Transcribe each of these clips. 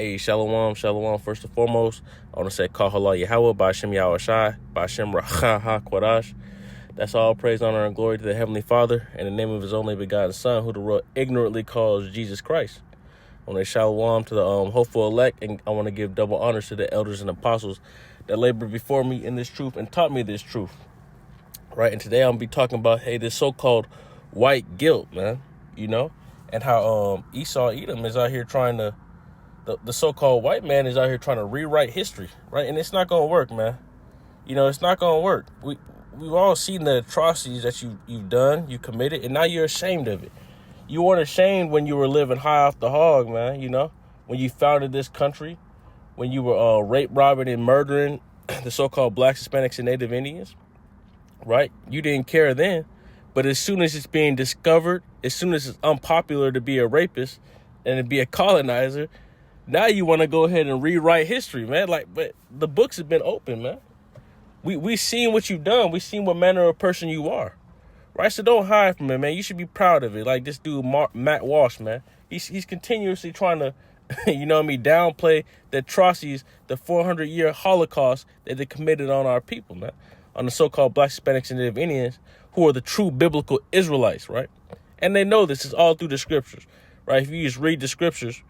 Hey, Shalom, Shalom. First and foremost, I want to say Kal Halal Yahweh, Ba'Shem Yahweh Shai, Ba'Shem Racha HaKwadash. That's all praise, honor, and glory to the Heavenly Father, in the name of His only begotten Son, who the world ignorantly calls Jesus Christ. I want to shalom to the hopeful elect, and I want to give double honors to the elders and apostles that labored before me in this truth and taught me this truth. Right, and today I'm going to be talking about, this so-called white guilt, man, and how Esau Edom is out here trying to, the so-called white man is out here trying to rewrite history, right? And it's not going to work, man. It's not going to work. We've all seen the atrocities that you've done, you committed, and now you're ashamed of it. You weren't ashamed when you were living high off the hog, man, when you founded this country, when you were rape, robbing, and murdering the so-called blacks, Hispanics, and Native Indians, right? You didn't care then. But as soon as it's being discovered, as soon as it's unpopular to be a rapist and to be a colonizer, now you want to go ahead and rewrite history, man. But the books have been open, man. We seen what you've done. We seen what manner of person you are, right? So don't hide from it, man. You should be proud of it. Like this dude, Matt Walsh, man. He's continuously trying to, downplay the atrocities, the 400-year Holocaust that they committed on our people, man, on the so-called blacks, Hispanics, and Native Indians, who are the true biblical Israelites, right? And they know this is all through the scriptures, right? If you just read the scriptures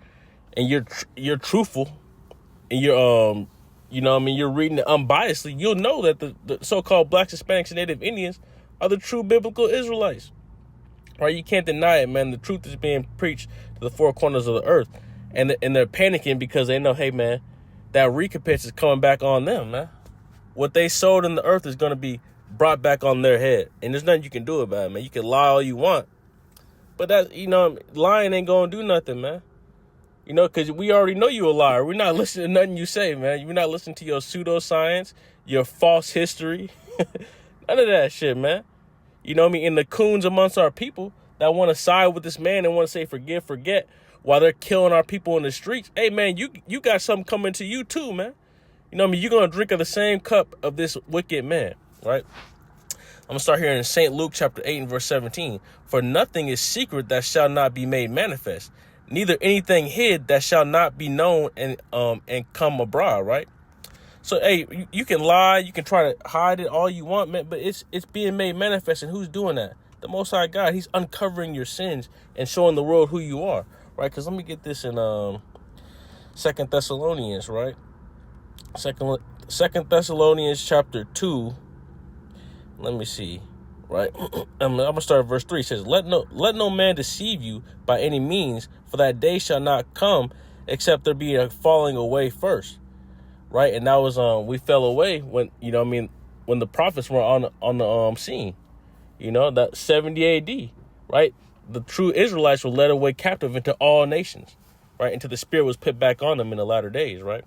and you're truthful and you're you're reading it unbiasedly, you'll know that the so-called blacks, Hispanics, and Native Indians are the true biblical Israelites, right? You can't deny it, man. The truth is being preached to the four corners of the earth, and they're panicking because they know, hey, man, that recompense is coming back on them, man. What they sowed in the earth is going to be brought back on their head, and there's nothing you can do about it, man. You can lie all you want, but that, lying ain't gonna do nothing, man. Because we already know you a liar. We're not listening to nothing you say, man. You're not listening to your pseudoscience, your false history, none of that shit, man. And the coons amongst our people that want to side with this man and want to say forgive, forget, while they're killing our people in the streets. Hey, man, you got something coming to you too, man. You're going to drink of the same cup of this wicked man, right? I'm going to start here in St. Luke chapter 8 and verse 17. For nothing is secret that shall not be made manifest, neither anything hid that shall not be known and come abroad, right? So, hey, you can lie, you can try to hide it all you want, man, but it's being made manifest, and who's doing that? The Most High God. He's uncovering your sins and showing the world who you are, right? Because let me get this in 2 Thessalonians, right? Second Thessalonians chapter 2. Let me see, right? I'm gonna start at verse 3. It says, Let no man deceive you by any means, for that day shall not come except there be a falling away first, right? And that was we fell away when when the prophets were on the scene, that 70 A.D., right? The true Israelites were led away captive into all nations, right? Until the Spirit was put back on them in the latter days, right?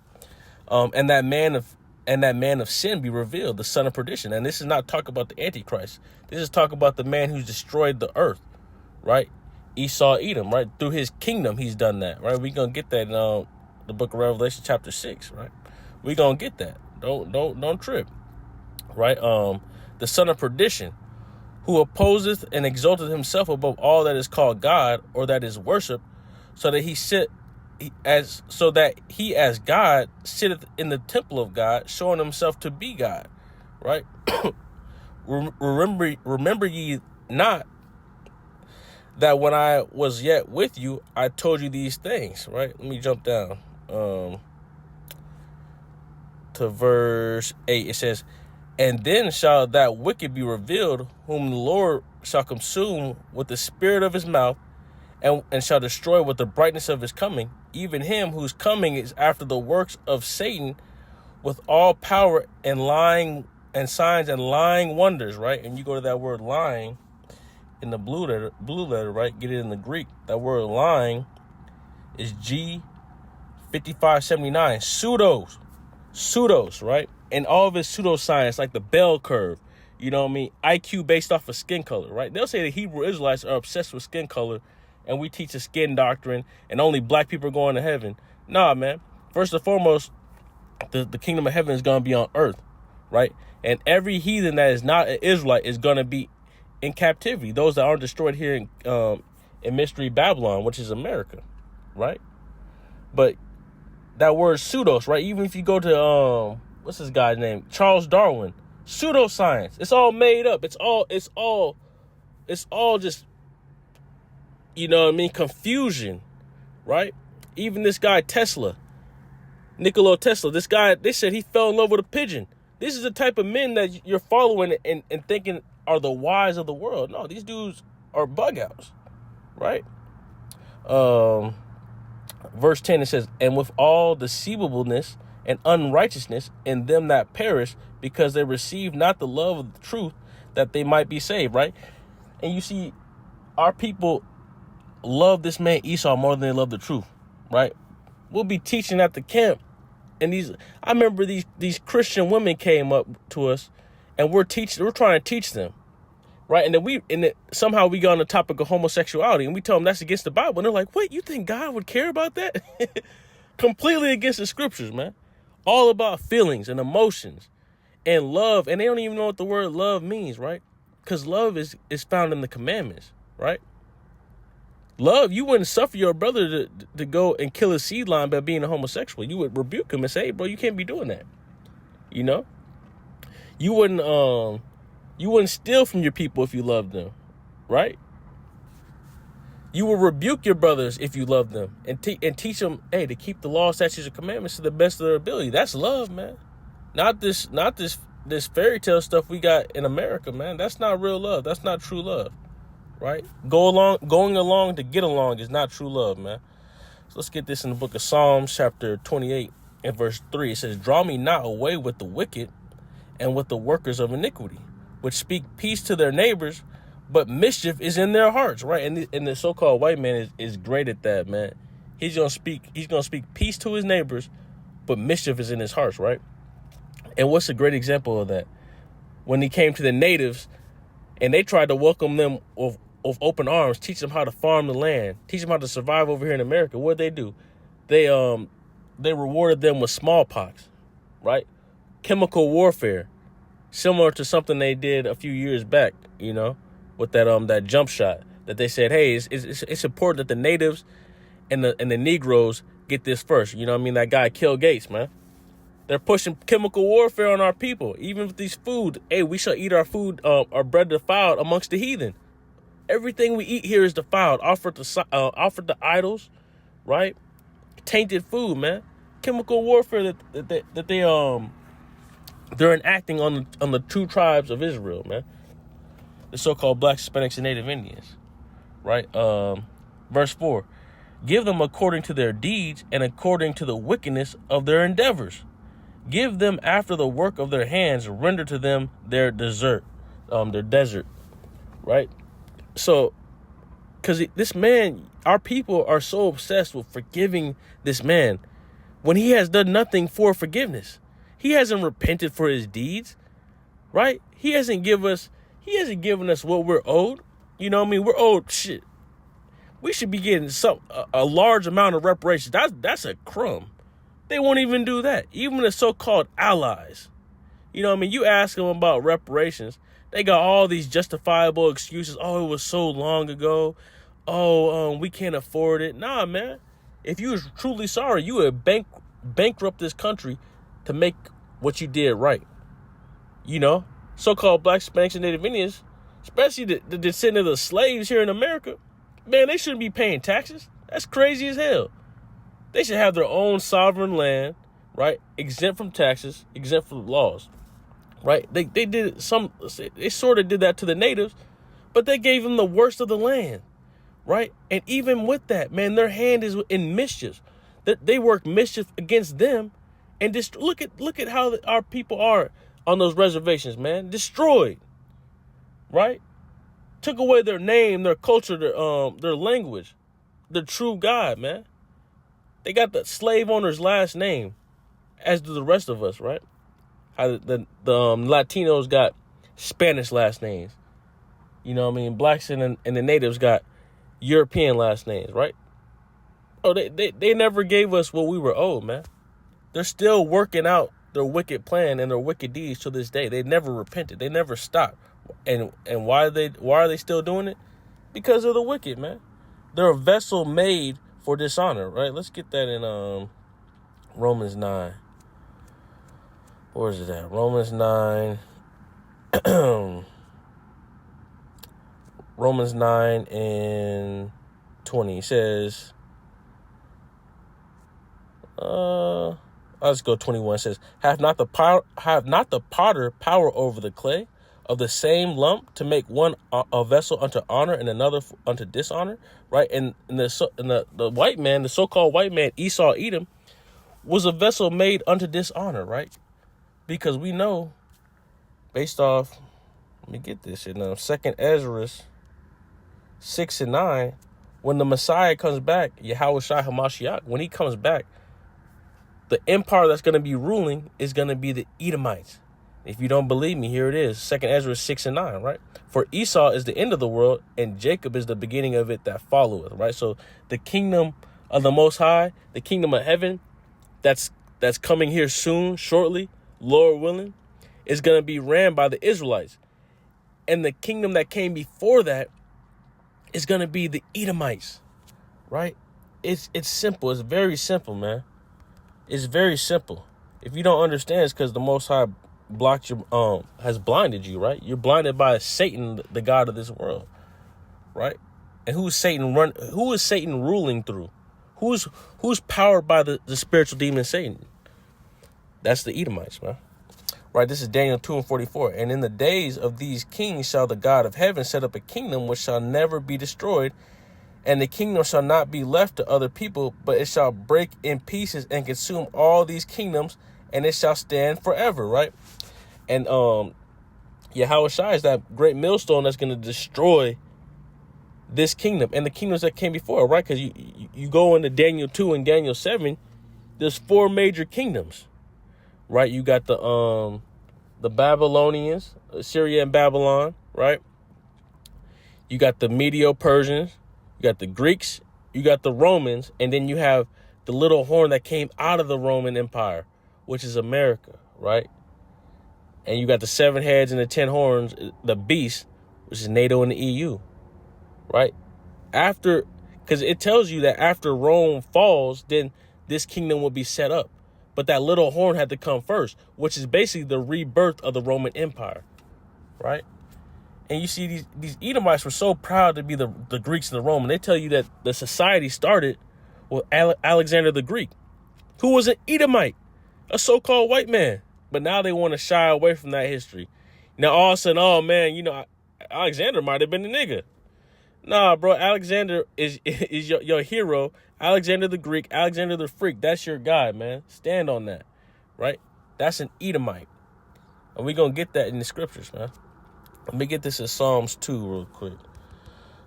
And that man of sin be revealed, the son of perdition. And this is not talk about the Antichrist. This is talk about the man who's destroyed the earth, right? Esau Edom, right? Through his kingdom, he's done that, right? We're going to get that in the book of Revelation chapter 6, right? We're going to get that. Don't trip, right? The son of perdition, who opposeth and exalteth himself above all that is called God or that is worshipped, so that he as God sitteth in the temple of God, showing himself to be God, right? Remember ye not that when I was yet with you, I told you these things, right? Let me jump down to verse 8. It says, and then shall that wicked be revealed, whom the Lord shall consume with the spirit of his mouth, and shall destroy with the brightness of his coming, even him whose coming is after the works of Satan, with all power and lying and signs and lying wonders, right? And you go to that word lying in the blue letter, right? Get it in the Greek. That word lying is G5579, pseudos, right? And all of his pseudoscience, like the bell curve, IQ based off of skin color, right? They'll say the Hebrew Israelites are obsessed with skin color, and we teach a skin doctrine, and only black people are going to heaven. Nah, man. First and foremost, the kingdom of heaven is going to be on earth, right? And every heathen that is not an Israelite is going to be in captivity. Those that aren't destroyed here in Mystery Babylon, which is America, right? But that word pseudos, right? Even if you go to what's this guy's name? Charles Darwin. Pseudoscience. It's all made up. It's all just, you know what I mean, confusion, right? Even this guy Tesla, Nikola Tesla, this guy, they said he fell in love with a pigeon. This is the type of men that you're following and thinking are the wise of the world. No, these dudes are bug outs, right? Verse 10, it says, and with all deceivableness and unrighteousness in them that perish, because they receive not the love of the truth, that they might be saved, right? And you see, our people love this man Esau more than they love the truth, right? We'll be teaching at the camp, and I remember these Christian women came up to us, and we're trying to teach them, right? And then somehow we got on the topic of homosexuality, and we tell them that's against the Bible, and they're like, "What? You think God would care about that?" Completely against the scriptures, man. All about feelings and emotions and love, and they don't even know what the word love means, right? Because love is found in the commandments, right? Love, you wouldn't suffer your brother to go and kill his seed line by being a homosexual. You would rebuke him and say, "Hey, bro, you can't be doing that." You know, you wouldn't steal from your people if you loved them, right? You will rebuke your brothers if you love them and teach them, hey, to keep the law, statutes, and commandments to the best of their ability. That's love, man. Not this fairy tale stuff we got in America, man. That's not real love. That's not true love, right? Going along to get along is not true love, man. So let's get this in the book of Psalms, chapter 28 and verse 3. It says, draw me not away with the wicked and with the workers of iniquity, which speak peace to their neighbors, but mischief is in their hearts, right? And the so-called white man is great at that, man. He's gonna speak peace to his neighbors, but mischief is in his hearts, right? And what's a great example of that? When he came to the natives and they tried to welcome them with open arms, teach them how to farm the land, teach them how to survive over here in America, what'd they do? They rewarded them with smallpox, right? Chemical warfare, similar to something they did a few years back, you know, with that jump shot that they said, hey, it's important that the natives and the Negroes get this first. You know what I mean? That guy Bill Gates, man. They're pushing chemical warfare on our people, even with these food. Hey, we shall eat our food, our bread defiled amongst the heathen. Everything we eat here is defiled, offered to idols, right? Tainted food, man. Chemical warfare that they're enacting on the two tribes of Israel, man. The so-called blacks, Hispanics, and Native Indians, right? Verse 4, give them according to their deeds and according to the wickedness of their endeavors. Give them after the work of their hands, render to them their desert, right? So, because this man, our people are so obsessed with forgiving this man when he has done nothing for forgiveness. He hasn't repented for his deeds, right? He hasn't given us what we're owed. You know what I mean? We're owed shit. We should be getting a large amount of reparations. That's a crumb. They won't even do that. Even the so-called allies. You know what I mean? You ask them about reparations, they got all these justifiable excuses. Oh, it was so long ago. Oh, we can't afford it. Nah, man. If you was truly sorry, you would bankrupt this country to make what you did right. You know? So-called blacks, Hispanics, and Native Indians, especially the descendants of the slaves here in America, man, they shouldn't be paying taxes. That's crazy as hell. They should have their own sovereign land, right? Exempt from taxes, exempt from laws, right? They sort of did that to the natives, but they gave them the worst of the land, right? And even with that, man, their hand is in mischief. That they work mischief against them, and just look at how our people are on those reservations, man. Destroyed, right? Took away their name, their culture, their language, their true God, man. They got the slave owner's last name, as do the rest of us, right? How the Latinos got Spanish last names. You know what I mean? Blacks and the natives got European last names, right? Oh, they never gave us what we were owed, man. They're still working out their wicked plan and their wicked deeds to this day. They never repented. They never stopped. And why are they still doing it? Because of the wicked, man. They're a vessel made for dishonor, right? Let's get that in Romans 9. Where is it at? Romans 9. Romans 9 and 20 says, let's go 21. It says, have not the potter power over the clay of the same lump to make one a vessel unto honor and another unto dishonor, right? And the white man, the so-called white man, Esau, Edom, was a vessel made unto dishonor, right? Because we know, based off, let me get this in 2nd Ezra 6 and 9, when the Messiah comes back, Yahweh Shai HaMashiach, when he comes back, the empire that's going to be ruling is going to be the Edomites. If you don't believe me, here it is. 2nd Ezra 6 and 9, right? For Esau is the end of the world, and Jacob is the beginning of it that followeth, right? So the kingdom of the Most High, the kingdom of heaven, that's coming here soon, shortly, Lord willing, is going to be ran by the Israelites. And the kingdom that came before that is going to be the Edomites, right? It's simple. It's very simple, man. It's very simple. If you don't understand, it's because the Most High blocked your has blinded you, right? You're blinded by Satan, the god of this world, right? And who is Satan ruling through? Who's powered by the spiritual demon Satan? That's the Edomites, man. Right, this is Daniel 2 and 44. And in the days of these kings shall the God of heaven set up a kingdom which shall never be destroyed, and the kingdom shall not be left to other people, but it shall break in pieces and consume all these kingdoms, and it shall stand forever, right? And Yahweh Shai is that great millstone that's going to destroy this kingdom and the kingdoms that came before, right? Because you go into Daniel 2 and Daniel 7, there's 4 major kingdoms, right? You got the Babylonians, Syria and Babylon, right? You got the Medo-Persians, you got the Greeks, you got the Romans, and then you have the little horn that came out of the Roman Empire, which is America, right? And you got the 7 heads and the 10 horns, the beast, which is NATO and the EU, right? Because it tells you that after Rome falls, then this kingdom will be set up. But that little horn had to come first, which is basically the rebirth of the Roman Empire, right? And you see these Edomites were so proud to be the Greeks and the Roman. They tell you that the society started with Alexander the Greek, who was an Edomite, a so-called white man. But now they want to shy away from that history. Now all of a sudden, oh man, Alexander might have been a nigga. Nah, bro, Alexander is your hero. Alexander the Greek, Alexander the Freak, that's your guy, man. Stand on that, right? That's an Edomite. And we're going to get that in the scriptures, man. Let me get this in Psalms 2 real quick.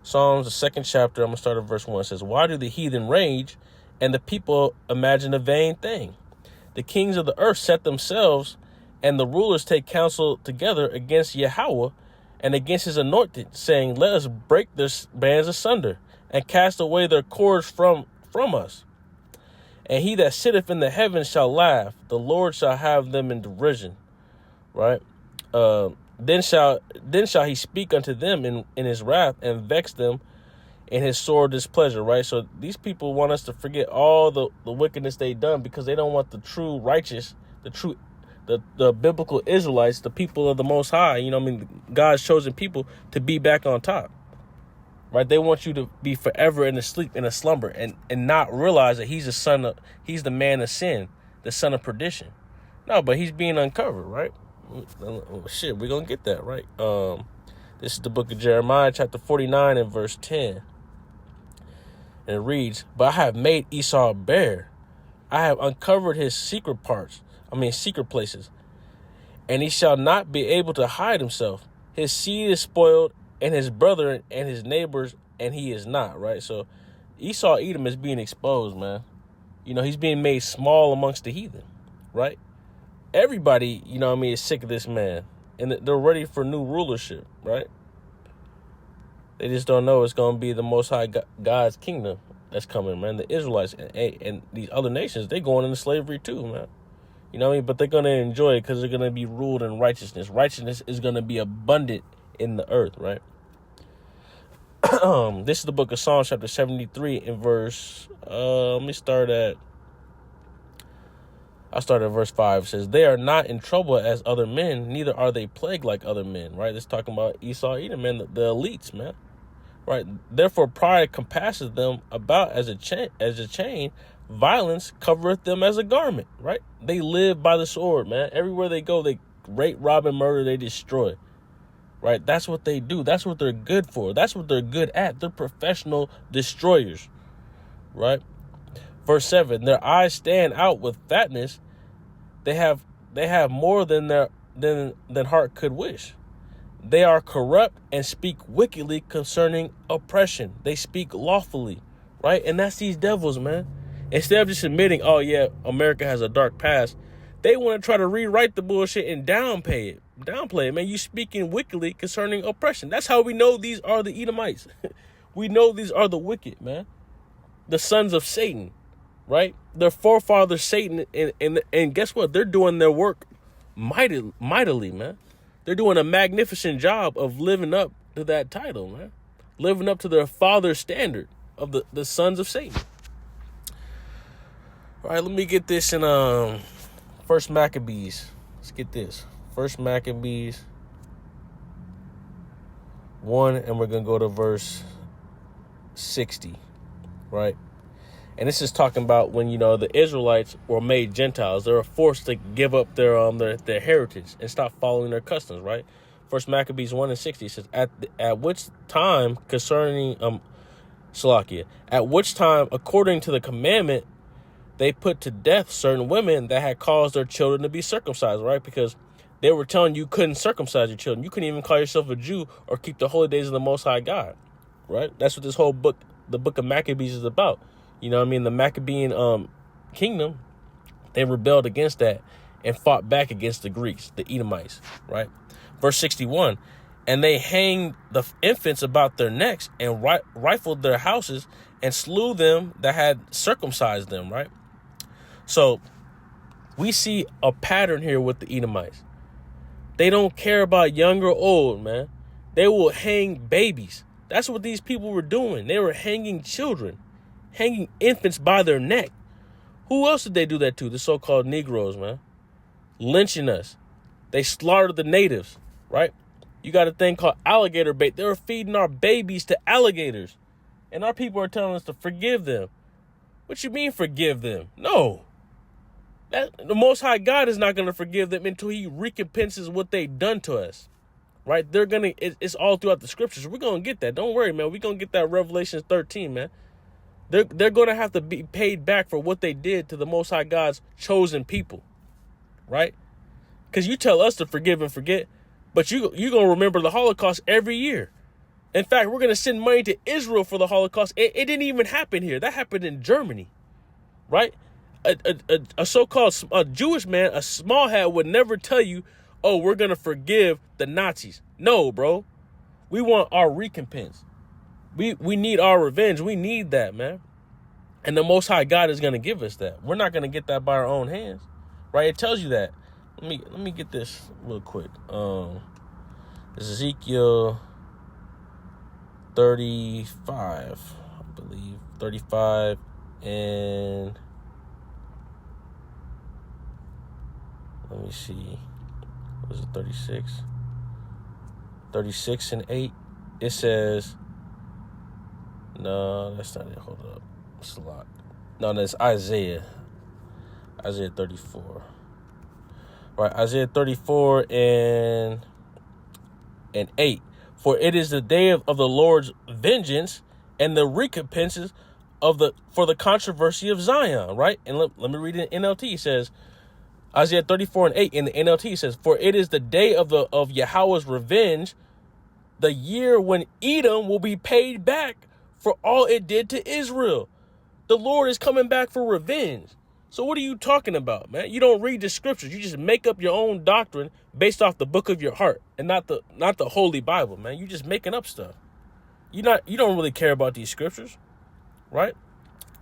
Psalms, the 2nd chapter, I'm going to start at verse 1. It says, why do the heathen rage and the people imagine a vain thing? The kings of the earth set themselves, and the rulers take counsel together against Yahweh and against his anointed, saying, let us break their bands asunder and cast away their cords from us. And he that sitteth in the heavens shall laugh. The Lord shall have them in derision. Right? Then shall he speak unto them in his wrath and vex them in his sore displeasure. Right? So these people want us to forget all the wickedness they done because they don't want the true righteous, the biblical Israelites, the people of the Most High, God's chosen people, to be back on top. Right? They want you to be forever in a slumber and not realize that he's the man of sin, the son of perdition. No, but he's being uncovered, right? Shit, we're going to get that, right? This is the book of Jeremiah, chapter 49 and verse 10. And it reads, but I have made Esau bare. I have uncovered his secret places. And he shall not be able to hide himself. His seed is spoiled, and his brother and his neighbors, and he is not, right? So Esau, Edom is being exposed, man. He's being made small amongst the heathen, right? Everybody, is sick of this man, and they're ready for new rulership, right? They just don't know it's going to be the Most High God's kingdom that's coming, man. The Israelites and these other nations, they're going into slavery too, man. But they're going to enjoy it because they're going to be ruled in righteousness. Righteousness is going to be abundant in the earth, right? This is the book of Psalms, chapter 73 and verse, let me start at I start at verse 5. It says, they are not in trouble as other men, neither are they plagued like other men, right? It's talking about Esau, Edom, man, the elites, man, right? Therefore, pride compasses them about as a chain, violence covereth them as a garment, right? They live by the sword, man. Everywhere they go, they rape, rob, and murder, they destroy, right? That's what they do. That's what they're good for. That's what they're good at. They're professional destroyers, right? Verse 7, their eyes stand out with fatness. They have more than heart could wish. They are corrupt and speak wickedly concerning oppression. They speak lawfully, right? And that's these devils, man. Instead of just admitting, oh yeah, America has a dark past, they want to try to rewrite the bullshit and downplay it, man. You speaking wickedly concerning oppression. That's how we know these are the Edomites. We know these are the wicked, man. The sons of Satan, right? Their forefather Satan, and guess what? They're doing their work mightily, man. They're doing a magnificent job of living up to that title, man. Living up to their father's standard of the sons of Satan. All right, let me get this in First Maccabees. Let's get this. First Maccabees 1, and we're going to go to verse 60, right? And this is talking about when, the Israelites were made Gentiles. They were forced to give up their heritage and stop following their customs, right? First Maccabees 1 and 60 says, at which time concerning Salakia, at which time, according to the commandment, they put to death certain women that had caused their children to be circumcised, right? Because they were telling you couldn't circumcise your children. You couldn't even call yourself a Jew or keep the holy days of the Most High God, right? That's what this whole book, the book of Maccabees, is about. You know what I mean? The Maccabean kingdom, they rebelled against that and fought back against the Greeks, the Edomites, right? Verse 61, and they hanged the infants about their necks and rifled their houses and slew them that had circumcised them, right? So we see a pattern here with the Edomites. They don't care about young or old, man. They will hang babies. That's what these people were doing. They were hanging children, hanging infants by their neck. Who else did they do that to? The so-called Negroes, man. Lynching us. They slaughtered the natives, right? You got a thing called alligator bait. They were feeding our babies to alligators. And our people are telling us to forgive them. What you mean forgive them? No. The Most High God is not going to forgive them until he recompenses what they've done to us, right? It's all throughout the scriptures. We're going to get that. Don't worry, man. We're going to get that Revelation 13, man. They're going to have to be paid back for what they did to the Most High God's chosen people, right? Because you tell us to forgive and forget, but you're going to remember the Holocaust every year. In fact, we're going to send money to Israel for the Holocaust. It didn't even happen here. That happened in Germany, right? A so-called Jewish man, a small hat, would never tell you, oh, we're going to forgive the Nazis. No, bro. We want our recompense. We need our revenge. We need that, man. And the Most High God is going to give us that. We're not going to get that by our own hands, right? It tells you that. Let me get this real quick. Ezekiel 35, I believe. 35 and... Let me see. Was it 36? 36 and 8. It says... No, that's not it. Hold up. It's a lot. No, that's Isaiah. Isaiah 34. Right, Isaiah 34 and 8. For it is the day of the Lord's vengeance and the recompenses for the controversy of Zion, right? And let me read it in NLT. It says, Isaiah 34 and 8 in the NLT says, for it is the day of Yahweh's revenge, the year when Edom will be paid back for all it did to Israel. The Lord is coming back for revenge. So what are you talking about, man? You don't read the scriptures. You just make up your own doctrine based off the book of your heart and not the Holy Bible, man. You just making up stuff. You don't really care about these scriptures, right?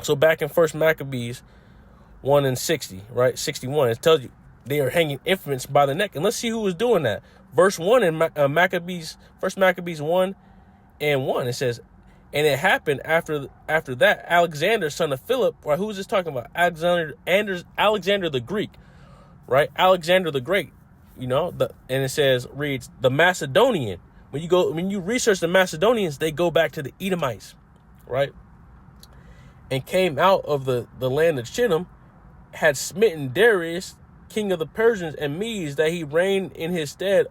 So back in First Maccabees 1 and 60, right? 61, it tells you they are hanging infants by the neck. And let's see who was doing that. Verse 1 in First Maccabees 1 and 1, it says, and it happened after that, Alexander, son of Philip, or who is this talking about? Alexander the Greek, right? Alexander the Great, and it reads the Macedonian. When you research the Macedonians, they go back to the Edomites, right? And came out of the land of Chittim, had smitten Darius, king of the Persians and Medes, that he reigned in his stead,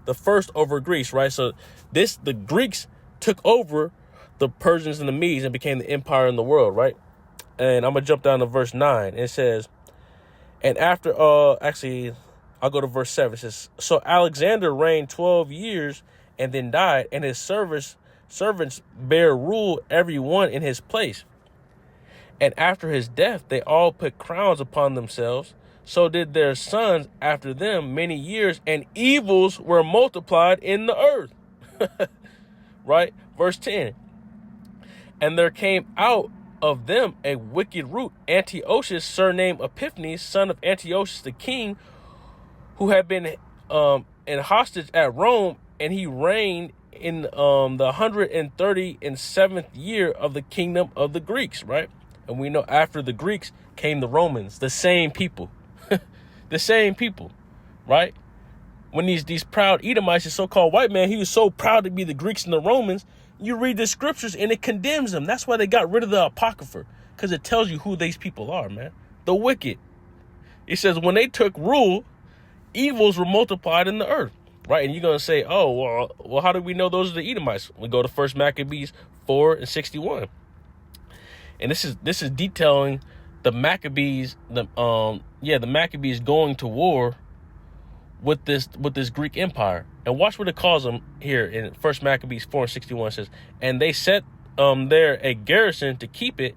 the first over Greece, right? So the Greeks took over the Persians and the Medes and became the empire in the world, right? And I'm going to jump down to verse 9. It says, and after, actually, I'll go to verse 7. It says, so Alexander reigned 12 years and then died, and his servants bare rule every one in his place. And after his death, they all put crowns upon themselves. So did their sons after them many years, and evils were multiplied in the earth. Right? Verse 10. And there came out of them a wicked root, Antiochus, surnamed Epiphanes, son of Antiochus the king, who had been in hostage at Rome, and he reigned in the 137th year of the kingdom of the Greeks, right? And we know after the Greeks came the Romans, the same people, the same people, right? When these proud Edomites, the so-called white man, he was so proud to be the Greeks and the Romans. You read the scriptures and it condemns them. That's why they got rid of the Apocrypha, because it tells you who these people are, man. The wicked. It says when they took rule, evils were multiplied in the earth, right? And you're going to say, oh, well, how do we know those are the Edomites? We go to 1 Maccabees 4:61. And this is detailing the Maccabees, the Maccabees going to war with this Greek empire. And watch what it calls them here in 1 Maccabees 4:61. It says, and they set there a garrison to keep it,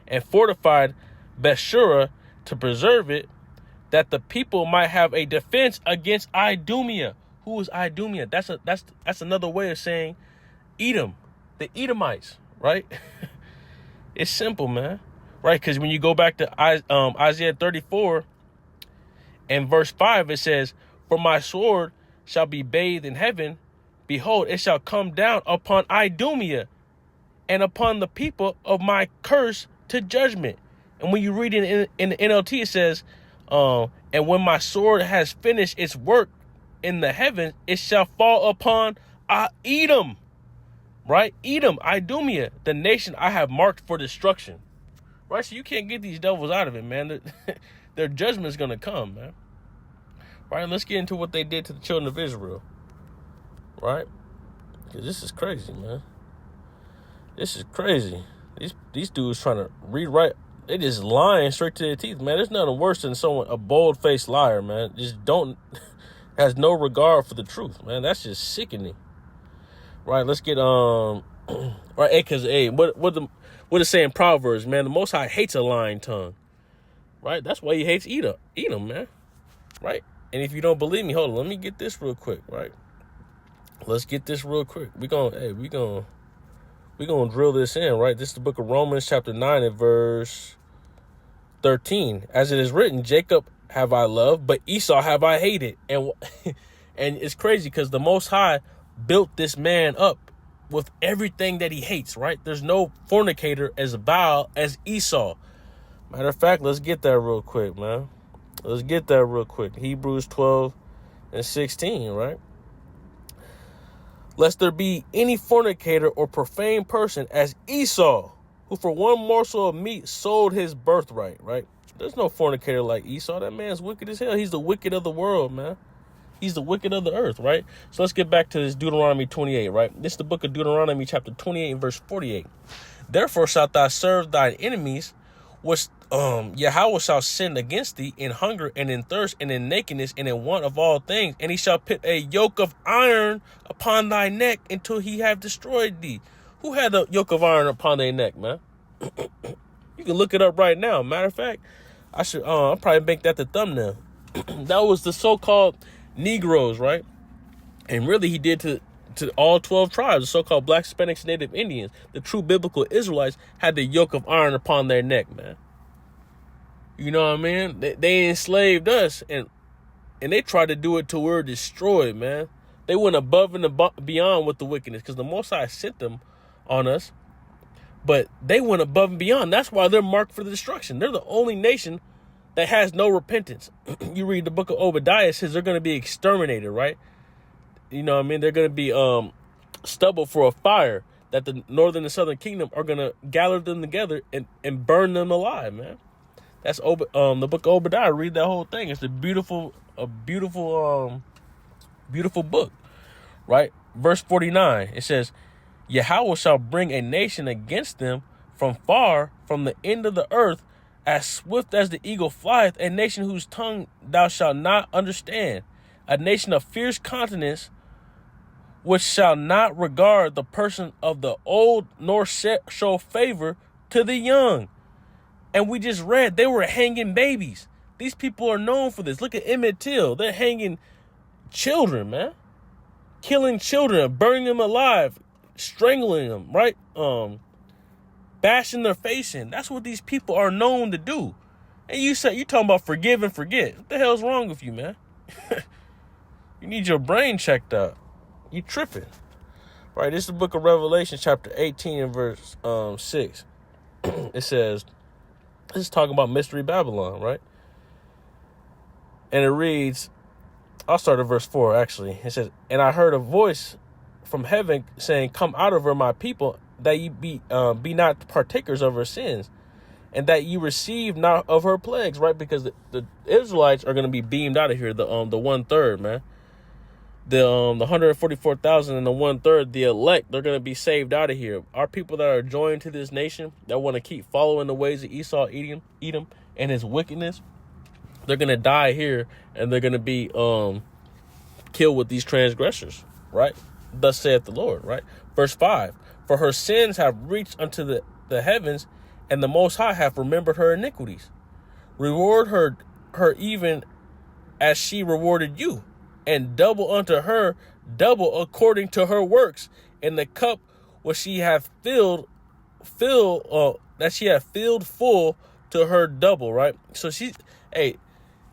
and fortified Bethshura to preserve it, that the people might have a defense against Idumea. Who is Idumea? That's another way of saying Edom, the Edomites, right? It's simple, man, right? Because when you go back to Isaiah 34 and verse 5, it says, for my sword shall be bathed in heaven. Behold, it shall come down upon Idumea and upon the people of my curse to judgment. And when you read it in the NLT, it says, and when my sword has finished its work in the heavens, it shall fall upon Edom. Right? Edom, Idumea, the nation I have marked for destruction. Right? So you can't get these devils out of it, man. Their judgment is going to come, man. Right? Let's get into what they did to the children of Israel. Right? Because this is crazy, man. This is crazy. These dudes trying to rewrite. They just lying straight to their teeth, man. There's nothing worse than a bold-faced liar, man. Has no regard for the truth, man. That's just sickening. Right, let's get right, because what it say in Proverbs, man? The Most High hates a lying tongue, right? That's why he hates Edom, man, right? And if you don't believe me, hold on, let me get this real quick, right? Let's get this real quick. We gonna drill this in, right? This is the book of Romans, chapter 9, and verse 13. As it is written, Jacob have I loved, but Esau have I hated, and it's crazy because the Most High built this man up with everything that he hates, right? There's no fornicator as vile as Esau. Matter of fact, let's get that real quick, man. Let's get that real quick. Hebrews 12:16, right? Lest there be any fornicator or profane person as Esau, who for one morsel of meat sold his birthright, right? There's no fornicator like Esau. That man's wicked as hell. He's the wicked of the world, man. He's the wicked of the earth, right? So let's get back to this Deuteronomy 28, right? This is the book of Deuteronomy, chapter 28, verse 48. Therefore shalt thou serve thine enemies, which Yahweh shall send against thee in hunger and in thirst and in nakedness and in want of all things. And he shall put a yoke of iron upon thy neck until he have destroyed thee. Who had the yoke of iron upon their neck, man? You can look it up right now. Matter of fact, I'll probably make that the thumbnail. That was the so-called Negroes, right? And really he did to all 12 tribes, the so-called Black, Hispanics, Native Indians. The true biblical Israelites had the yoke of iron upon their neck, man. You know what I mean? They enslaved us, and they tried to do it till we were destroyed, man. They went above and beyond with the wickedness, because the Most High sent them on us, but they went above and beyond. That's why they're marked for the destruction. They're the only nation that has no repentance. You read the book of Obadiah, it says they're going to be exterminated, right? You know what I mean? They're going to be stubble for a fire, that the northern and southern kingdom are going to gather them together and burn them alive, man. That's the book of Obadiah. Read that whole thing. It's a beautiful book, right? Verse 49, it says, Yahweh shall bring a nation against them from far, from the end of the earth, as swift as the eagle flieth, a nation whose tongue thou shalt not understand, a nation of fierce countenance, which shall not regard the person of the old, nor show favor to the young. And we just read they were hanging babies. These people are known for this. Look at Emmett Till. They're hanging children, man. Killing children, burning them alive, strangling them, right? Bashing their face in. That's what these people are known to do. And you talking about forgive and forget. What the hell's wrong with you, man? You need your brain checked out. You tripping. Right, this is the book of Revelation, chapter 18 and verse 6. It says, this is talking about Mystery Babylon, right? And it reads, I'll start at verse 4, actually. It says, and I heard a voice from heaven saying, come out of her, my people, that ye be not partakers of her sins, and that you receive not of her plagues, right? Because the Israelites are going to be beamed out of here, the 1/3, man. The 144,000 and the 1/3, the elect, they're going to be saved out of here. Our people that are joined to this nation, that want to keep following the ways of Esau, Edom, and his wickedness, they're going to die here, and they're going to be killed with these transgressors, right? Thus saith the Lord, right? Verse 5, for her sins have reached unto the heavens, and the Most High hath remembered her iniquities. Reward her even as she rewarded you, and double unto her, double according to her works, and the cup which she hath filled full to her double, right? So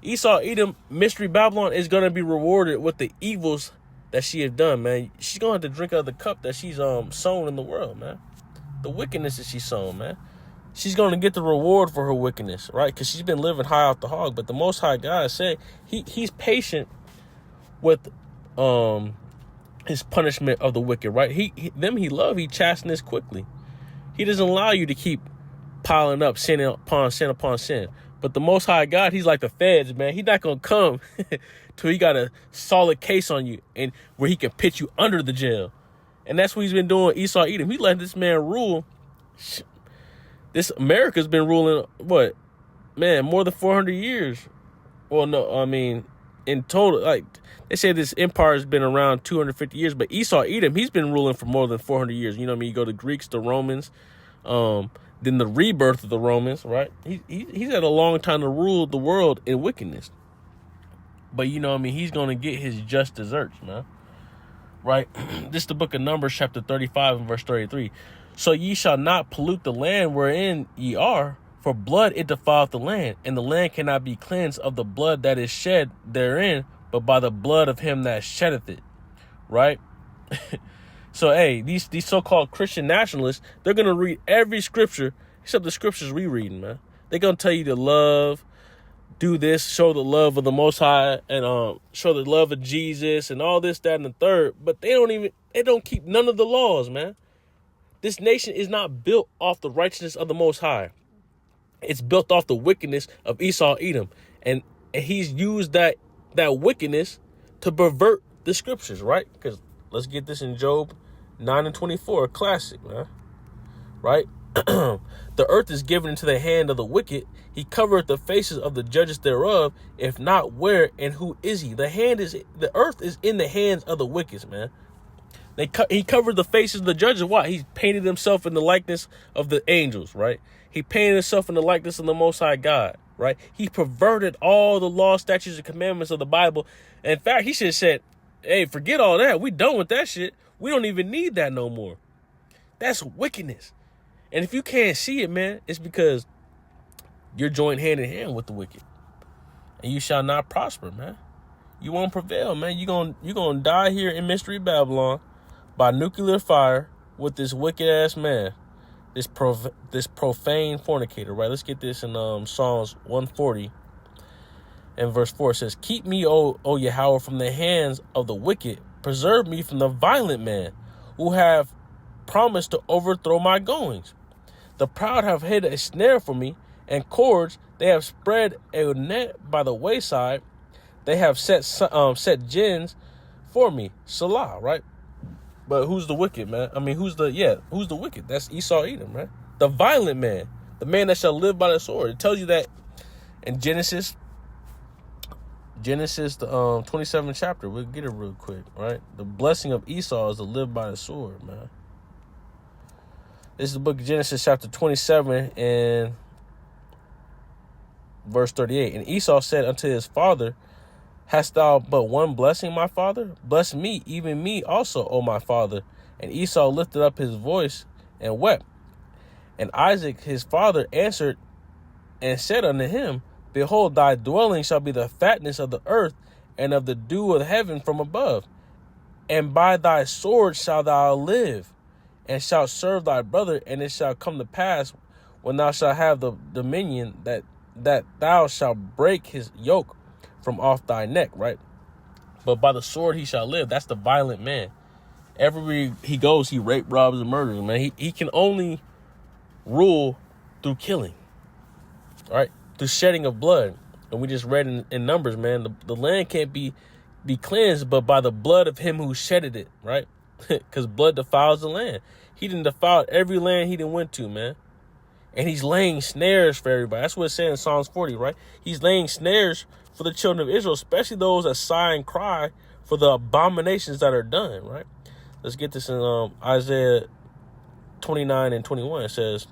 Esau, Edom, Mystery Babylon is going to be rewarded with the evils that she has done, man. She's going to have to drink out of the cup that she's sown in the world, man. The wickedness that she's sown, man. She's going to get the reward for her wickedness, right? Because she's been living high off the hog. But the Most High God said he's patient with his punishment of the wicked, right? He chastens quickly. He doesn't allow you to keep piling up sin upon sin upon sin. But the Most High God, he's like the feds, man. He's not going to come till he got a solid case on you and where he can put you under the jail. And that's what he's been doing, Esau, Edom. He let this man rule. This America's been ruling, more than 400 years. Well, no, I mean, in total, like, they say this empire has been around 250 years, but Esau, Edom, he's been ruling for more than 400 years. You know what I mean? You go to Greeks, the Romans, then the rebirth of the Romans, right? He's had a long time to rule the world in wickedness. But you know what I mean? He's going to get his just deserts, man. Right? This is the book of Numbers, chapter 35 and verse 33. So ye shall not pollute the land wherein ye are, for blood it defileth the land, and the land cannot be cleansed of the blood that is shed therein, but by the blood of him that sheddeth it. Right? So, these so-called Christian nationalists, they're going to read every scripture except the scriptures we reading, man. They're going to tell you to love, do this, show the love of the Most High, and show the love of Jesus, and all this, that, and the third. But they don't keep none of the laws, man. This nation is not built off the righteousness of the Most High. It's built off the wickedness of Esau, Edom. And he's used that wickedness to pervert the scriptures, right? Because let's get this in Job 9 and 24, a classic, man. Right? The earth is given into the hand of the wicked. He covereth the faces of the judges thereof. If not, where and who is he? The earth is in the hands of the wicked, man. He covered the faces of the judges. Why? He painted himself in the likeness of the angels, right? He painted himself in the likeness of the Most High God, right? He perverted all the law, statutes, and commandments of the Bible. And in fact, he should have said, hey, forget all that. We done with that shit. We don't even need that no more. That's wickedness. And if you can't see it, man, it's because you're joined hand in hand with the wicked. And you shall not prosper, man. You won't prevail, man. You're gonna die here in Mystery Babylon by nuclear fire with this wicked ass man, this profane fornicator, right? Let's get this in Psalms 140 And verse 4 says, keep me, O Yahweh, from the hands of the wicked. Preserve me from the violent man who have promised to overthrow my goings. The proud have hid a snare for me, and cords they have spread a net by the wayside. They have set gins for me. Salah, right? But who's the wicked, man? I mean, who's the wicked? That's Esau Edom, right? The violent man, the man that shall live by the sword. It tells you that in Genesis, the 27th chapter. We'll get it real quick, right? The blessing of Esau is to live by the sword, man. This is the book of Genesis, chapter 27, and verse 38. And Esau said unto his father, hast thou but one blessing, my father? Bless me, even me also, O my father. And Esau lifted up his voice and wept. And Isaac his father answered and said unto him, behold, thy dwelling shall be the fatness of the earth and of the dew of heaven from above. And by thy sword shalt thou live, and shalt serve thy brother. And it shall come to pass, when thou shalt have the dominion, that thou shalt break his yoke from off thy neck, right? But by the sword he shall live. That's the violent man. Everywhere he goes, he rape, robs, and murders, man. He can only rule through killing, right? Through shedding of blood. And we just read in Numbers, man, the land can't be cleansed but by the blood of him who shedded it, right? Because blood defiles the land. He done defiled every land he done went to, man. And he's laying snares for everybody. That's what it says in Psalms 40, right? He's laying snares for the children of Israel, especially those that sigh and cry for the abominations that are done, right? Let's get this in Isaiah 29 and 21. It says,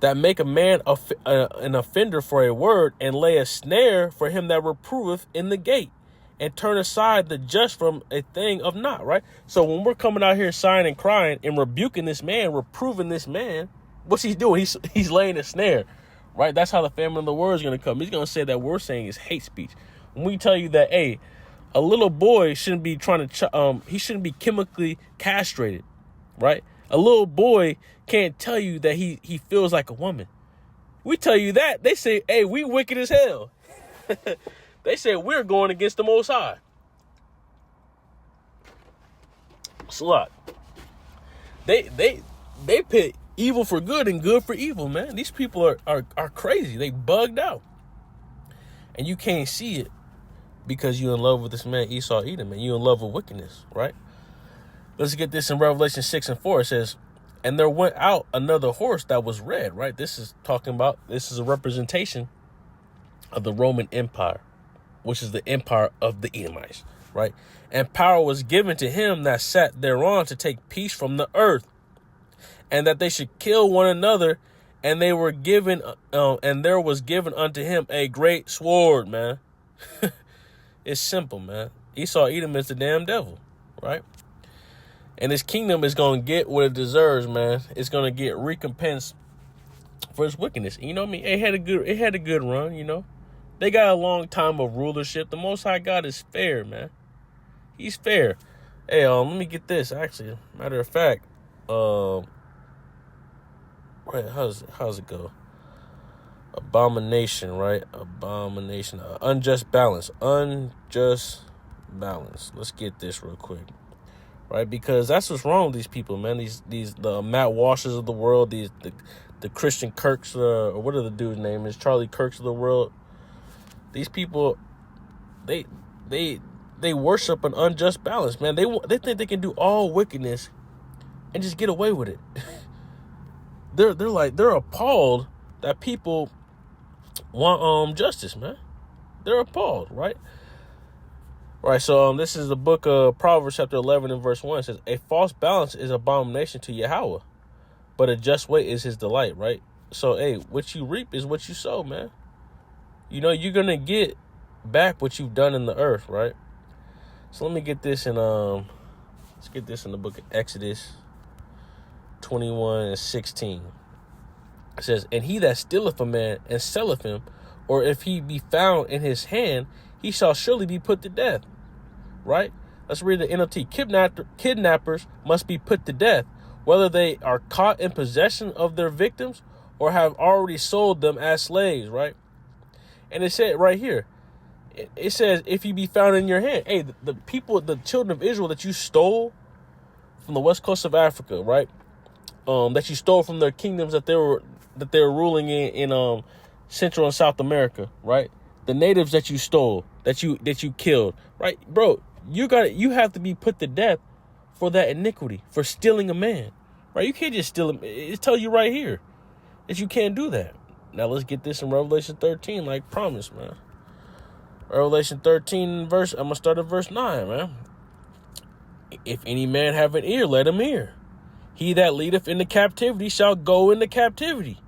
that make a man an offender for a word, and lay a snare for him that reproveth in the gate, and turn aside the just from a thing of naught, right? So when we're coming out here sighing and crying and rebuking this man, reproving this man, what's he doing? He's laying a snare, right? That's how the famine of the word is going to come. He's going to say that we're saying is hate speech. When we tell you that, hey, a little boy shouldn't be he shouldn't be chemically castrated, right? A little boy can't tell you that he feels like a woman. We tell you that, they say, hey, we wicked as hell. They say we're going against the Most High. It's a lot. They pit evil for good and good for evil, man. These people are crazy. They bugged out. And you can't see it because you're in love with this man Esau Edom, and you're in love with wickedness, right? Let's get this in Revelation 6 and 4. It says, and there went out another horse that was red, right? This is a representation of the Roman Empire, which is the empire of the Edomites, right? And power was given to him that sat thereon to take peace from the earth, and that they should kill one another. And they were given, and there was given unto him a great sword, man. It's simple, man. Esau Edom is the damn devil, right? And his kingdom is going to get what it deserves, man. It's going to get recompense for its wickedness. You know what I mean? It had a good run, you know. They got a long time of rulership. The Most High God is fair, man. He's fair. Hey, let me get this, actually. Matter of fact, right, how's it go? Abomination, right? Abomination. Unjust balance. Unjust balance. Let's get this real quick. Right? Because that's what's wrong with these people, man. The Matt Walshes of the world, the Christian Kirks, or what are the dude's name is? Charlie Kirks of the world. These people, they worship an unjust balance, man. They think they can do all wickedness and just get away with it. They're appalled that people want justice, man. They're appalled, right? Right, so this is the book of Proverbs chapter 11 and verse 1. It says, a false balance is abomination to Yahweh, but a just weight is his delight, right? So, hey, what you reap is what you sow, man. You know, you're going to get back what you've done in the earth, right? So let me get this in, let's get this in the book of Exodus 21 and 16. It says, and he that stealeth a man and selleth him, or if he be found in his hand, he shall surely be put to death. Right? Let's read the NLT. Kidnappers must be put to death, whether they are caught in possession of their victims or have already sold them as slaves, right? And it said right here, it says, if you be found in your hand. Hey, the people, the children of Israel that you stole from the west coast of Africa, right? That you stole from their kingdoms that they were ruling in Central and South America, right? The natives that you stole, that you killed, right, bro? You have to be put to death for that iniquity, for stealing a man, right? You can't just steal him. It tells you right here that you can't do that. Now let's get this in Revelation 13, like promised, man. Revelation 13 verse. I'm gonna start at verse 9, man. If any man have an ear, let him hear. He that leadeth into captivity shall go into captivity.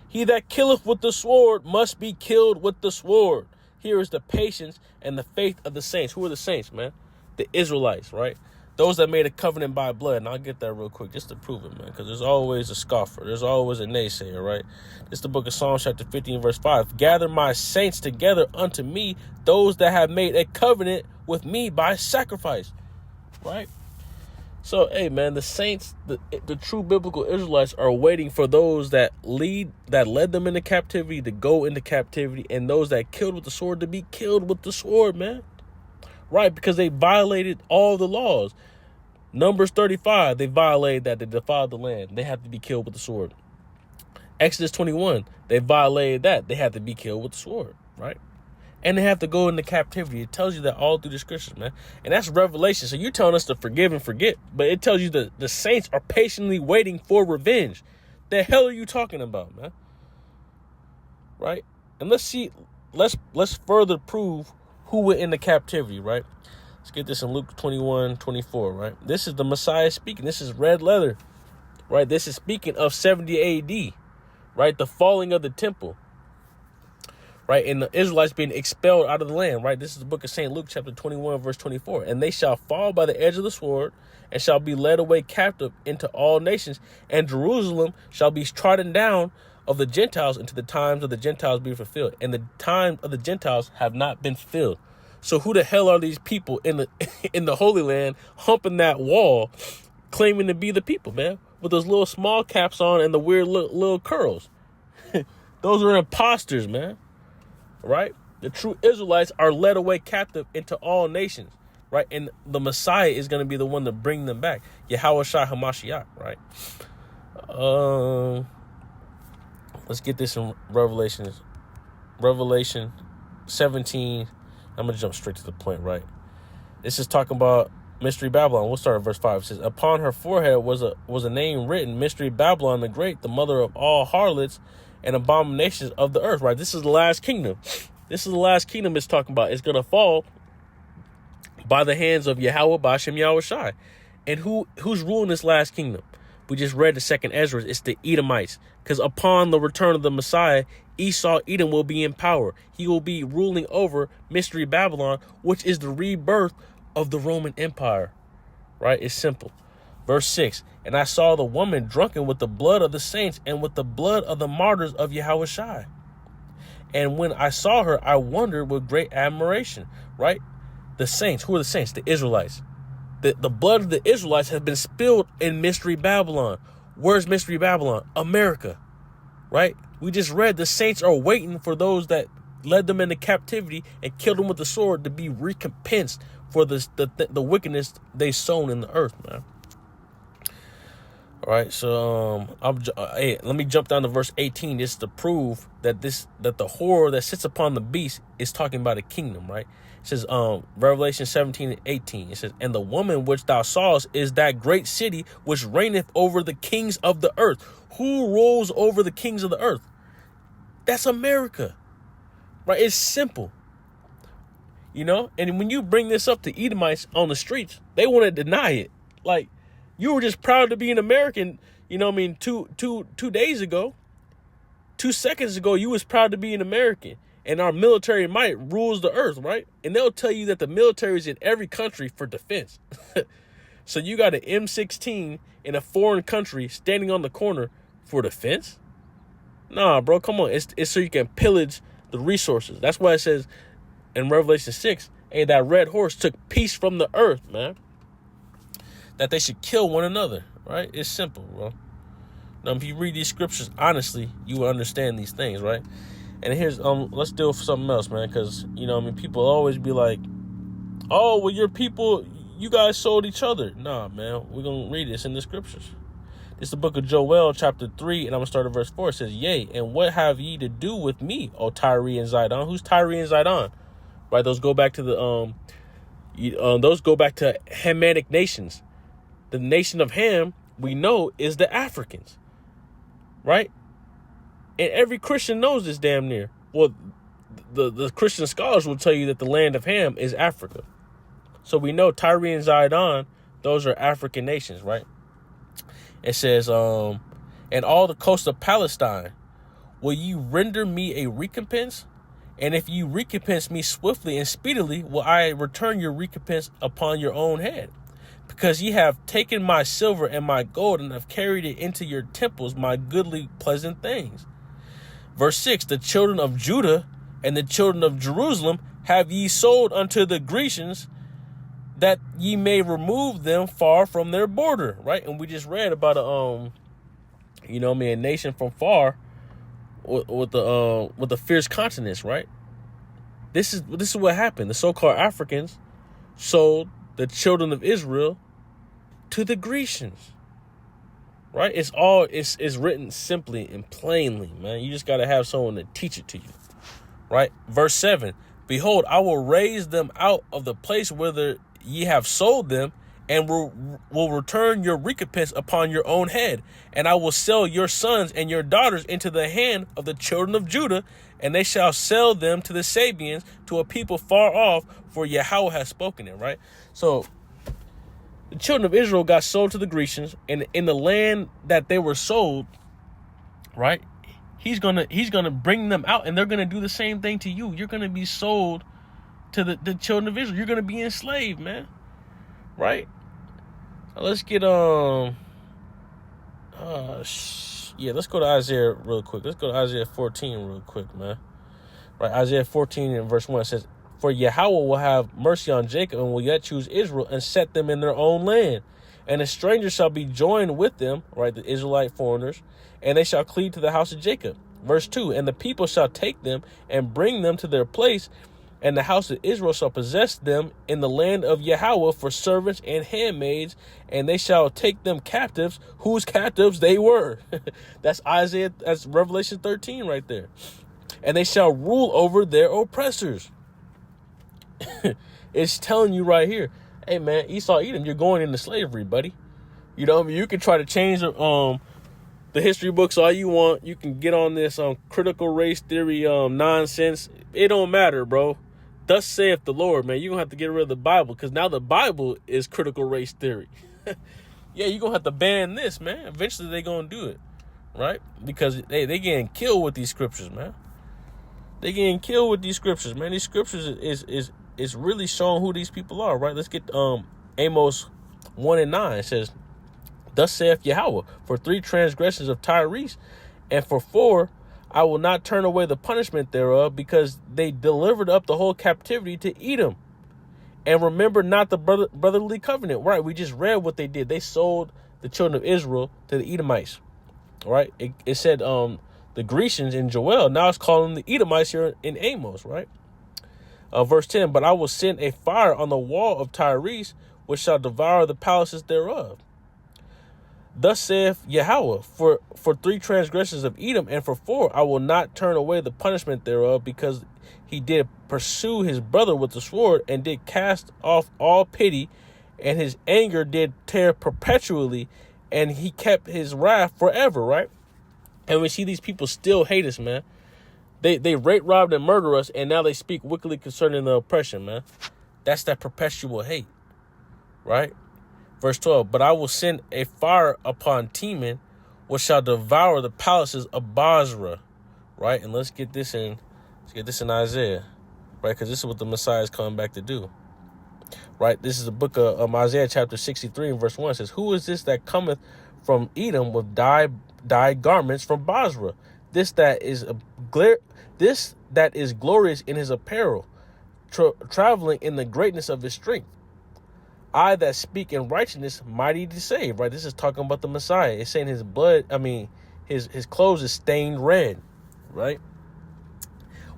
He that killeth with the sword must be killed with the sword. Here is the patience and the faith of the saints. Who are the saints, man? The Israelites, right? Those that made a covenant by blood. And I'll get that real quick just to prove it, man. Because there's always a scoffer. There's always a naysayer, right? This is the book of Psalms chapter 15, verse 5. Gather my saints together unto me, those that have made a covenant with me by sacrifice, right? So, hey, man, the saints, the true biblical Israelites are waiting for those that led them into captivity to go into captivity, and those that killed with the sword to be killed with the sword, man. Right, because they violated all the laws. Numbers 35, they violated that. They defiled the land. They have to be killed with the sword. Exodus 21, they violated that. They have to be killed with the sword, right? And they have to go into captivity. It tells you that all through the scriptures, man. And that's Revelation. So you're telling us to forgive and forget. But it tells you that the saints are patiently waiting for revenge. The hell are you talking about, man? Right? And let's further prove who went into captivity, right? Let's get this in Luke 21:24, right? This is the Messiah speaking. This is red leather, right? This is speaking of 70 AD, right? The falling of the temple. Right, and the Israelites being expelled out of the land, right? This is the book of St. Luke, chapter 21, verse 24. And they shall fall by the edge of the sword, and shall be led away captive into all nations, and Jerusalem shall be trodden down of the Gentiles until the times of the Gentiles be fulfilled. And the times of the Gentiles have not been fulfilled. So who the hell are these people in the Holy Land humping that wall, claiming to be the people, man? With those little small caps on and the weird little curls. Those are imposters, man. Right? The true Israelites are led away captive into all nations, right? And the Messiah is going to be the one to bring them back. Yahushua HaMashiach, right? Let's get this in Revelation 17. I'm going to jump straight to the point, right? This is talking about Mystery Babylon. We'll start at verse 5. It says, upon her forehead was a name written, Mystery Babylon the Great, the mother of all harlots and abominations of the earth, right? This is the last kingdom. This is the last kingdom it's talking about. It's going to fall by the hands of Yahweh, Bashem Yahushai. And who's ruling this last kingdom? We just read the second Ezra. It's the Edomites. Because upon the return of the Messiah, Esau, Edom will be in power. He will be ruling over Mystery Babylon, which is the rebirth of the Roman Empire, right? It's simple. Verse 6, and I saw the woman drunken with the blood of the saints and with the blood of the martyrs of Yahushai. And when I saw her, I wondered with great admiration, right? The saints, who are the saints? The Israelites. The blood of the Israelites has been spilled in Mystery Babylon. Where's Mystery Babylon? America, right? We just read the saints are waiting for those that led them into captivity and killed them with the sword to be recompensed for the wickedness they sown in the earth, man. All right, so let me jump down to verse 18 just to prove that the horror that sits upon the beast is talking about a kingdom, right? It says, Revelation 17:18. It says, and the woman which thou sawest is that great city which reigneth over the kings of the earth. Who rules over the kings of the earth? That's America, right? It's simple, you know. And when you bring this up to Edomites on the streets, they want to deny it, like. You were just proud to be an American, you know what I mean, two days ago. 2 seconds ago, you was proud to be an American. And our military might rules the earth, right? And they'll tell you that the military is in every country for defense. So you got an M16 in a foreign country standing on the corner for defense? Nah, bro, come on. It's so you can pillage the resources. That's why it says in Revelation 6, hey, that red horse took peace from the earth, man. That they should kill one another, right? It's simple, bro. Now, if you read these scriptures honestly, you will understand these things, right? And here's let's deal with something else, man, because people always be like, oh, well, your people, you guys sold each other. Nah, man, we're gonna read this in the scriptures. This is the book of Joel, chapter 3, and I'm gonna start at verse 4. It says, yea, and what have ye to do with me, O Tyre and Zidon? Who's Tyre and Zidon? Right, those go back to the those go back to Hamitic nations. The nation of Ham, we know, is the Africans, right? And every Christian knows this damn near. Well, the Christian scholars will tell you that the land of Ham is Africa. So we know Tyre and Zidon, those are African nations, right? It says, and all the coast of Palestine, will you render me a recompense? And if you recompense me swiftly and speedily, will I return your recompense upon your own head? Because ye have taken my silver and my gold and have carried it into your temples, my goodly pleasant things. Verse 6, the children of Judah and the children of Jerusalem have ye sold unto the Grecians, that ye may remove them far from their border, right? And we just read about a nation from far with the fierce continents, right? This is what happened. The so-called Africans sold the children of Israel to the Grecians, right? It's written simply and plainly, man. You just got to have someone to teach it to you, right? Verse 7, behold, I will raise them out of the place whither ye have sold them, and will return your recompense upon your own head. And I will sell your sons and your daughters into the hand of the children of Judah, and they shall sell them to the Sabians, to a people far off, for Yahweh has spoken it, right? So the children of Israel got sold to the Grecians, and in the land that they were sold, right, he's gonna bring them out, and they're gonna do the same thing to you. You're gonna be sold to the children of Israel. You're gonna be enslaved, man. Right? Let's get let's go to Isaiah real quick. Let's go to Isaiah 14 real quick, man. Right, Isaiah 14 and verse 1 says, for Yahweh will have mercy on Jacob and will yet choose Israel and set them in their own land. And a stranger shall be joined with them, right, the Israelite foreigners, and they shall cleave to the house of Jacob. Verse 2, and the people shall take them and bring them to their place, and the house of Israel shall possess them in the land of Yahweh for servants and handmaids, and they shall take them captives, whose captives they were. That's Revelation 13 right there. And they shall rule over their oppressors. It's telling you right here, hey man, Esau, Edom, you're going into slavery, buddy. You know what I mean? You can try to change the history books all you want. You can get on this critical race theory nonsense. It don't matter, bro. Thus saith the Lord, man. You're going to have to get rid of the Bible, because now the Bible is critical race theory. Yeah, you're going to have to ban this, man. Eventually they're going to do it, right? Because they getting killed with these scriptures, man. They getting killed with these scriptures, man. These scriptures is really showing who these people are, right? Let's get Amos 1 and 9. It says, thus saith Yahweh, for 3 transgressions of Tyrese, and for 4, I will not turn away the punishment thereof, because they delivered up the whole captivity to Edom, and remember not the brotherly covenant. Right, we just read what they did. They sold the children of Israel to the Edomites. Right, it said the Grecians in Joel. Now it's calling the Edomites here in Amos. Right, verse 10. But I will send a fire on the wall of Tyrese, which shall devour the palaces thereof. Thus saith Yahweh, for 3 transgressions of Edom, and for 4, I will not turn away the punishment thereof, because he did pursue his brother with the sword, and did cast off all pity, and his anger did tear perpetually, and he kept his wrath forever, right? And we see these people still hate us, man. They rape, robbed, and murder us, and now they speak wickedly concerning the oppression, man. That's that perpetual hate, right? Verse 12, but I will send a fire upon Teman, which shall devour the palaces of Basra, right? And let's get this in Isaiah, right? Because this is what the Messiah is coming back to do, right? This is the book of Isaiah chapter 63 and verse 1. It says, who is this that cometh from Edom with dyed garments from Basra? This that is glorious in his apparel, traveling in the greatness of his strength. I that speak in righteousness, mighty to save, right? This is talking about the Messiah. It's saying his clothes is stained red, right?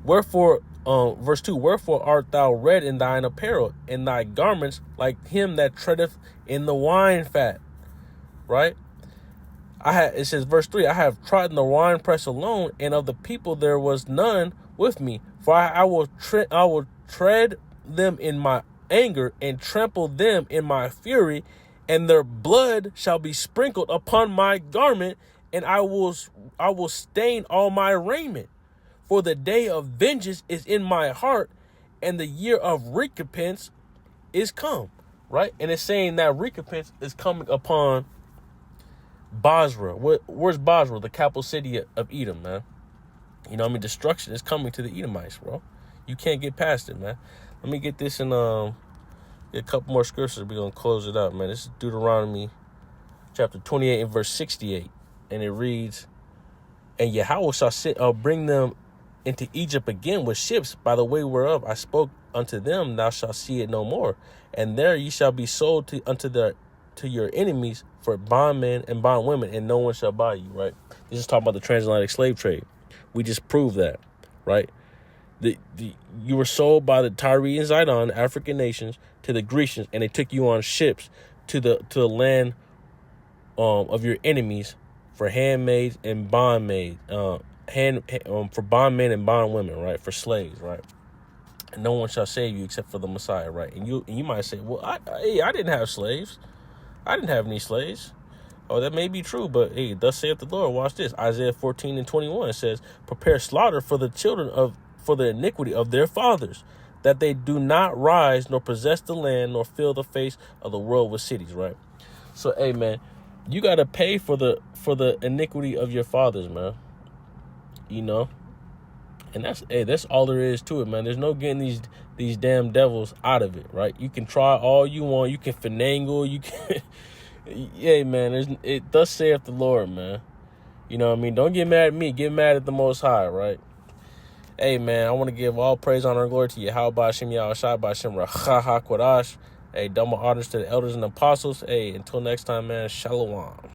Wherefore, verse 2, wherefore art thou red in thine apparel, and thy garments like him that treadeth in the wine fat, right? It says, verse 3, I have trodden the winepress alone, and of the people there was none with me. For I will tread them in my anger, and trample them in my fury, and their blood shall be sprinkled upon my garment, and I will stain all my raiment. For the day of vengeance is in my heart, and the year of recompense is come. Right? And it's saying that recompense is coming upon Basra. Where's Basra? The capital city of Edom, man. You know what I mean? Destruction is coming to the Edomites, bro. You can't get past it, man. Let me get this in a couple more scriptures. We're going to close it out, man. This is Deuteronomy chapter 28 and verse 68. And it reads, and Yahweh shall bring them into Egypt again with ships, by the way whereof I spoke unto them, thou shalt see it no more. And there ye shall be sold to your enemies for bondmen and bondwomen, and no one shall buy you, right? This is talking about the transatlantic slave trade. We just proved that, right? You were sold by the Tyre and Zidon, African nations, to the Grecians, and they took you on ships to the land of your enemies for handmaids and bondmaids, for bondmen and bondwomen, right? For slaves, right? And no one shall save you except for the Messiah, right? And you might say, well, I didn't have slaves. I didn't have any slaves. Oh, that may be true, but hey, thus saith the Lord. Watch this. Isaiah 14 and 21 says, prepare slaughter for the children for the iniquity of their fathers, that they do not rise nor possess the land nor fill the face of the world with cities, right? So, hey, man, you got to pay for the iniquity of your fathers, man. You know? And that's all there is to it, man. There's no getting these damn devils out of it, right? You can try all you want. You can finagle. You can... yeah, man, it thus saith the Lord, man. You know what I mean? Don't get mad at me. Get mad at the Most High, right? Hey, man, I want to give all praise, honor, and glory to Yahweh, Ba'ashem, Yahushua, Ba'ashem, Rachaha, Quadash. Hey, double honors to the elders and apostles. Hey, until next time, man, shalom.